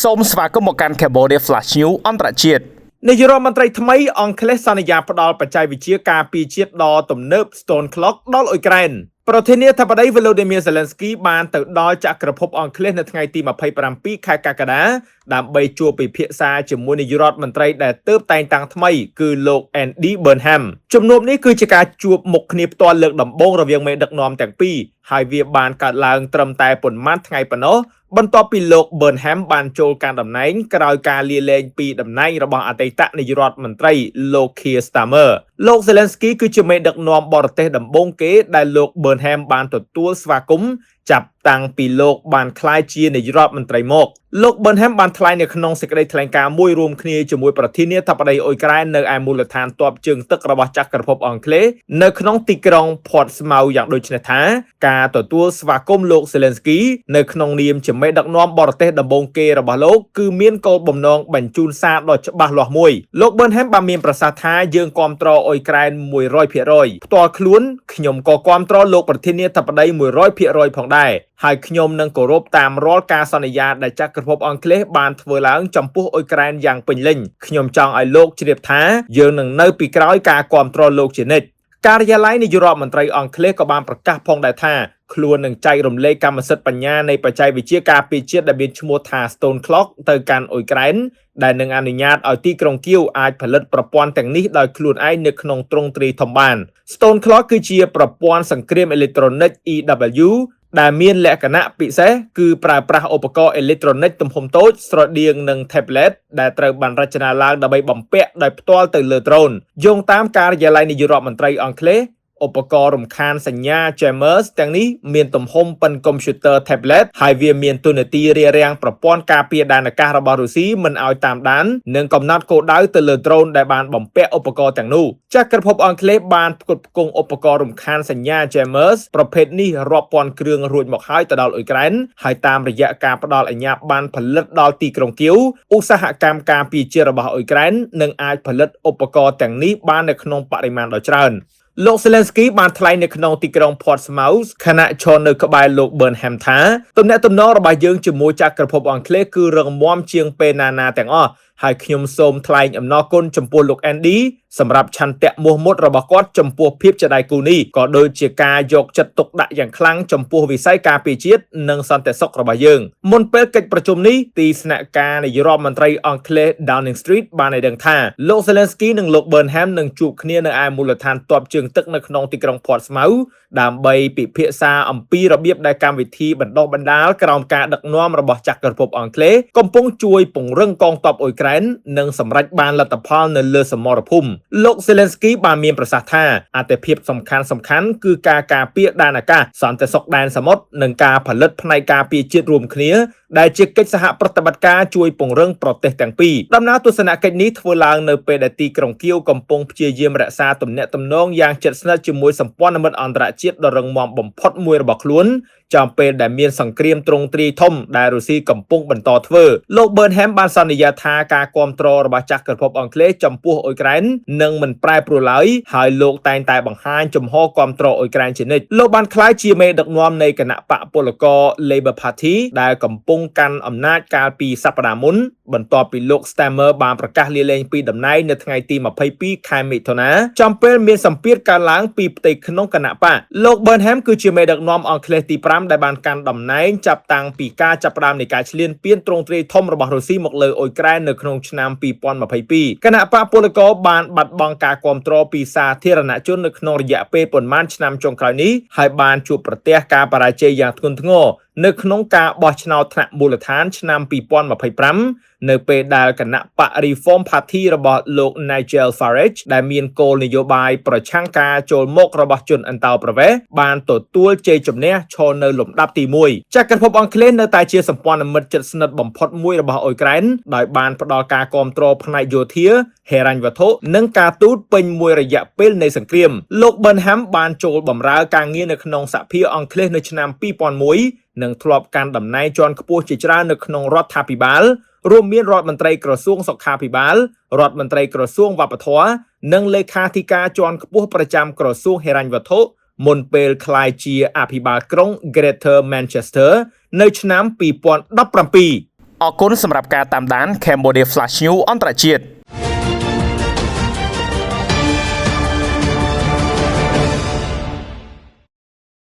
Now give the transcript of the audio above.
សូមស្វាគមន៍មកកាន់ Cambodia Flash News អន្តរជាតិនាយករដ្ឋមន្ត្រីថ្មីអង្គក្លេសសន្យាផ្ដល់បច្ចេកវិទ្យាការពារជាតិដ៏ទំនើប Stone Clock ដល់អ៊ុយក្រែនប្រធានាធិបតី Volodymyr Zelensky បានទៅដល់ចក្រភពអង់គ្លេសនៅថ្ងៃទី27 ខែកក្កដាដើម្បីជួបពិភាក្សាជាមួយនាយករដ្ឋមន្ត្រីដែលទើបតែងតាំងថ្មីគឺលោក Andy Burnham ជំនួបនេះគឺជាការជួបមុខគ្នាផ្ទាល់លើកដំបូងរវាងមេដឹកនាំទាំងពីរហើយវាបានកើតឡើងត្រឹមតែប៉ុន្មានថ្ងៃប៉ុណ្ណោះបន្ទាប់ពីលោក Burnham បានចូលកាន់តំណែងក្រោយការលាលែងពីតំណែងរបស់អតីតនាយករដ្ឋមន្ត្រីលោក Keir Starmer លោក Zelensky គឺជាមេដឹកនាំបរទេសដំបូងគេដែលលោក Burnham បានទទួលស្វាគមន៍ចាប់តាំងពីលោកបានក្លាយជានាយករដ្ឋមន្ត្រីមកលោក Burnham បានថ្លែងនៅក្នុងសេចក្តីថ្លែងការណ៍មួយរួមគ្នាជាមួយប្រធានាធិបតីអ៊ុយក្រែននៅឯមូលដ្ឋានទ័ពជើងទឹករបស់ចក្រភពអង់គ្លេសនៅក្នុងទីក្រុង Portsmouth យ៉ាងដូចនេះថាការទទួលស្វាគមន៍លោក Zelensky នៅក្នុងនាមជាមេដឹកនាំបរទេសដំបូងគេរបស់លោកគឺមានគោលបំណងបញ្ជូនសារដ៏ច្បាស់លាស់មួយលោក Burnham បានមានប្រសាសន៍ថាយើងគាំទ្រអ៊ុយក្រែន 100% ផ្ទាល់ខ្លួនខ្ញុំក៏គាំទ្រលោកប្រធានាធិបតី 100% ផងដែរហើយខ្ញុំនឹងគោរពតាមរាល់ការសន្យាដែលចក្រភពអង់គ្លេសបានធ្វើឡើងចំពោះអ៊ុយក្រែនយ៉ាងពេញលេញខ្ញុំចង់ឲ្យលោកជ្រាបថាយើងនឹងនៅពីក្រោយការគាំទ្រលោកជានិច្ចការិយាល័យនាយករដ្ឋមន្ត្រីអង់គ្លេសក៏បានប្រកាសផងដែរថាខ្លួននឹងចែករំលែកកម្មសិទ្ធិបញ្ញានៃបច្ចេកវិទ្យាការពារជាតិដែលមានឈ្មោះថា Stone Clock ទៅកាន់អ៊ុយក្រែនដែលនឹងអនុញ្ញាតឲ្យទីក្រុងគៀវអាចផលិតប្រព័ន្ធទាំងនេះដោយខ្លួនឯងនៅក្នុងទ្រង់ទ្រាយធំបាន Stone Clock គឺជាប្រព័ន្ធសង្គ្រាមអេឡិចត្រូនិក EW ដែលមានលក្ខណៈពិសេសគឺប្រើប្រាស់ឧបករណ៍អេឡិចត្រូនិកទំហំតូចស្រដៀងនឹង tablet ដែលត្រូវបានរចនាឡើងដើម្បីបំពាក់ដោយផ្ទាល់ទៅលើដ្រូនយោងតាមការិយាល័យនាយករដ្ឋមន្ត្រីអង់គ្លេសឧបករណ៍រំខានសញ្ញា jammers ទាំងនេះមានទំហំប៉ុនកុំព្យូទ័រ tablet ហើយវាមានតួនាទីរារាំងប្រព័ន្ធការពារដែនអាកាសរបស់រុស្ស៊ីមិនឲ្យតាមដាននិងកំណត់គោលដៅទៅលើដ្រូនដែលបានបំពាក់ឧបករណ៍ទាំងនោះចក្រភពអង់គ្លេសបានផ្គត់ផ្គង់ឧបករណ៍រំខានសញ្ញា jammers ប្រភេទនេះរាប់ពាន់គ្រឿងរួចមកហើយទៅដល់អ៊ុយក្រែនហើយតាមរយៈការផ្ដល់អាជ្ញាប័ណ្ណផលិតដល់ទីក្រុងគៀវឧស្សាហកម្មការពារជាតិរបស់អ៊ុយក្រែននឹងអាចផលិតឧបករណ៍ទាំងនេះបាននៅក្នុងបរិមាណដ៏ច្រើនលោក Zelensky បានថ្លែងនៅក្នុងទីក្រុង Portsmouth ខណៈឈរនៅក្បែរលោក Burnham ថាទំនាក់ទំនងរបស់យើងជាមួយចក្រភពអង់គ្លេសគឺរឹងមាំជាងពេលណាទាំងអស់ហើយខ្ញុំសូមថ្លែងអំណរគុណចំពោះលោក Andy សម្រាប់ឆន្ទៈមោះមុតរបស់គាត់ចំពោះភាពជាដៃគូនេះក៏ដូចជាការយកចិត្តទុកដាក់យ៉ាងខ្លាំងចំពោះវិស័យការពារជាតិនិងសន្តិសុខរបស់យើងមុនពេលកិច្ចប្រជុំនេះទីស្នាក់ការនាយករដ្ឋមន្ត្រីអង់គ្លេស Downing Street បានឲ្យដឹងថាលោក Zelensky និងលោក Burnham នឹងជួបគ្នានៅឯមូលដ្ឋានទ័ពជើងទឹកនៅក្នុងទីក្រុង Portsmouth ដើម្បីពិភាក្សាអំពីរបៀបដែលកម្មវិធីបណ្ដុះបណ្ដាលក្រោមការដឹកនាំរបស់ចក្រភពអង់គ្លេសកំពុងជួយពង្រឹងកងទ័ពអ៊ុយក្រែននិងសម្រេចបានលទ្ធផលនៅលើសមរភូមិលោក Zelensky បានមានប្រសាសន៍ថាអត្ថប្រយោជន៍សំខាន់គឺការការពារដែនអាកាសសន្តិសុខដែនសមុទ្រនិងការផលិតផ្នែកការពារជាតិរួមគ្នាដែលជាកិច្ចសហប្រតិបត្តិការជួយពង្រឹងប្រទេសទាំងពីរដំណើរទស្សនកិច្ចនេះធ្វើឡើងនៅពេលដែលទីក្រុងគៀវកំពុងព្យាយាមរក្សាទំនាក់ទំនងយ៉ាងជិតស្និទ្ធជាមួយសម្ព័ន្ធមិត្តអន្តរជាតិដ៏រឹងមាំបំផុតមួយរបស់ខ្លួនចំពេលដែលមានសង្គ្រាមទ្រង់ទ្រាយធំដែលរុស្ស៊ីកំពុងបន្តធ្វើលោក Burnham បានសន្យាថាការគាំទ្ររបស់ចក្រភពអង់គ្លេសចំពោះអ៊ុយក្រែននឹងមិនប្រែប្រួលឡើយហើយលោកតែងតែបង្ហាញជំហរគាំទ្រអ៊ុយក្រែនជានិច្ចលោកបានក្លាយជាមេដឹកនាំនៃគណៈបកពលករ Labour Party ដែលកំពុងកាន់អំណាចកាលពីសប្តាហ៍មុនបន្ទាប់ពីលោក Starmer បានប្រកាសលាលែងពីតំណែងនៅថ្ងៃទី22ខែមិថុនាចំពេលមានសម្ពាធកើនឡើងពីផ្ទៃក្នុងគណៈបកលោក Burnham គឺជាមេដឹកនាំអង់គ្លេសទី5ដែលបានកាន់តំណែងចាប់តាំងពីការចាប់ផ្ដើមនៃការឈ្លានពានទ្រង់ទ្រាយធំរបស់រុស្ស៊ីមកលើអ៊ុយក្រែននៅក្នុងឆ្នាំ2022គណៈបកពលករបានបាត់បង់ការគាំទ្រពីសាធារណជននៅក្នុងរយៈពេលប៉ុន្មានឆ្នាំចុងក្រោយនេះហើយបានជួបប្រទះការបរាជ័យយ៉ាងធ្ងន់ធ្ងរនៅក្នុងការបោះឆ្នោតថ្នាក់មូលដ្ឋានឆ្នាំ2025នៅពេលដែលគណៈបក Reform Party របស់លោក Nigel Farage ដែលមានគោលនយោបាយប្រឆាំងការចូលមករបស់ជនអន្តោប្រវេសន៍បានទទួលជ័យជំនះឈរនៅលំដាប់ទី1ចក្រភពអង់គ្លេសនៅតែជាសម្ព័ន្ធមិត្តជិតស្និទ្ធបំផុតមួយរបស់អ៊ុយក្រែនដោយបានផ្ដល់ការគាំទ្រផ្នែកយោធាហិរញ្ញវត្ថុនិងការទូតពេញមួយរយៈពេលនៃសង្គ្រាមលោក Burnham បានចូលបម្រើការងារនៅក្នុងសហភាពអង់គ្លេសនៅឆ្នាំ2001និងធ្លាប់កាន់តំណែងជាន់ខ្ពស់ជាច្រើននៅក្នុងរដ្ឋាភិបាលរួមមានរដ្ឋមន្ត្រីក្រសួងសុខាភិបាលរដ្ឋមន្ត្រីក្រសួងវប្បធម៌និងលេខាធិការជាន់ខ្ពស់ប្រចាំក្រសួងហិរញ្ញវត្ថុមុនពេលក្លាយជាអភិបាលក្រុង Greater Manchester នៅឆ្នាំ2017 អរគុណសម្រាប់ការតាមដាន Cambodia Flash News អន្តរជាតិ